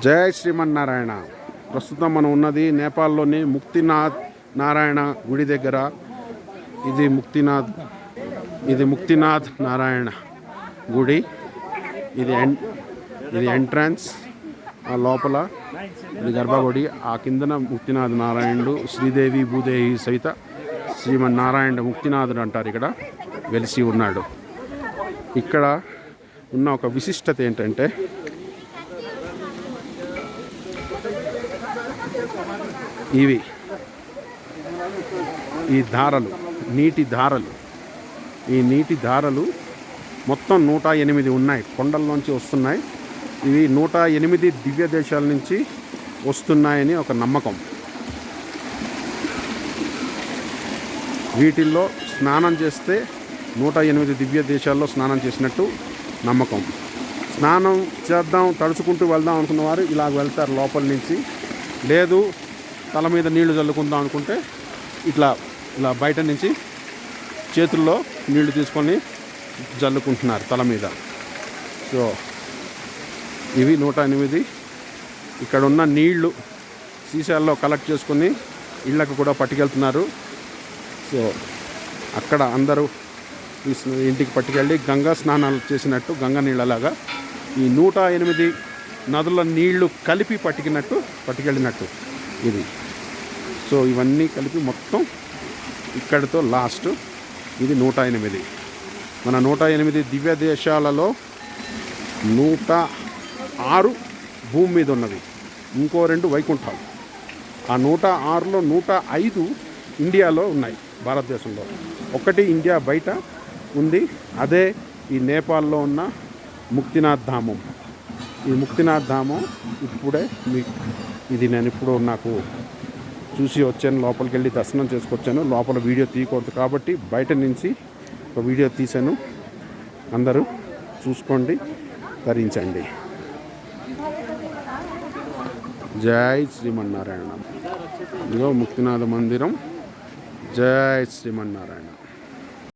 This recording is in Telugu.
జై శ్రీమన్నారాయణ. ప్రస్తుతం మనం ఉన్నది నేపాల్లోని ముక్తినాథ్ నారాయణ గుడి దగ్గర. ఇది ముక్తినాథ్ నారాయణ గుడి. ఇది ఎంట్రన్స్. ఆ లోపల ఇది గర్భగుడి. ఆ కిందన ముక్తినాథ్ నారాయణుడు, శ్రీదేవి భూదేవి సహిత శ్రీమన్నారాయణ ముక్తినాథుడు అంటారు. ఇక్కడ వెలిసి ఉన్నాడు. ఇక్కడ ఉన్న ఒక విశిష్టత ఏంటంటే ఇవి ఈ ధారలు, నీటి ధారలు. ఈ నీటి ధారలు మొత్తం 108 ఉన్నాయి. కొండల్లోంచి వస్తున్నాయి. ఇవి 108 దివ్య దేశాల నుంచి వస్తున్నాయని ఒక నమ్మకం. వీటిల్లో స్నానం చేస్తే 108 దివ్య దేశాల్లో స్నానం చేసినట్టు నమ్మకం. స్నానం చేద్దాం, తడుచుకుంటూ వెళ్దాం అనుకున్న వారు ఇలాగ వెళ్తారు లోపల నుంచి. లేదు తల మీద నీళ్లు చల్లుకుందాం అనుకుంటే ఇలా బయట నుంచి చేతుల్లో నీళ్లు తీసుకొని జల్లుకుంటున్నారు తల మీద. సో ఇవి 108. ఇక్కడ ఉన్న నీళ్లు సీసాల్లో కలెక్ట్ చేసుకొని ఇళ్ళకు కూడా పట్టుకెళ్తున్నారు. సో అక్కడ అందరూ ఇంటికి పట్టుకెళ్ళి గంగా స్నానాలు చేసినట్టు, గంగా నీళ్ళలాగా ఈ 108 నదుల నీళ్లు కలిపి పట్టుకెళ్ళినట్టు ఇది. సో ఇవన్నీ కలిపి మొత్తం ఇక్కడితో లాస్ట్. ఇది 108. మన 108 దివ్య దేశాలలో 106 భూమి మీద ఉన్నవి. ఇంకో 2 వైకుంఠాలు. ఆ 106లో 105 ఇండియాలో ఉన్నాయి, భారతదేశంలో. ఒకటి ఇండియా బయట ఉంది. అదే ఈ నేపాల్లో ఉన్న ముక్తినాథ్ ధామం. ఈ ముక్తినాథ్ ధామం ఇప్పుడే ఇది నేను ఇప్పుడు నాకు చూసి వచ్చాను. లోపలికి వెళ్ళి దర్శనం చేసుకొచ్చాను. లోపల వీడియో తీయకూడదు కాబట్టి బయట నుంచి ఒక వీడియో తీశాను. అందరూ చూసుకోండి, ధరించండి. జై శ్రీమన్నారాయణ. ఇదిగో ముక్తినాథ మందిరం. జై శ్రీమన్నారాయణ.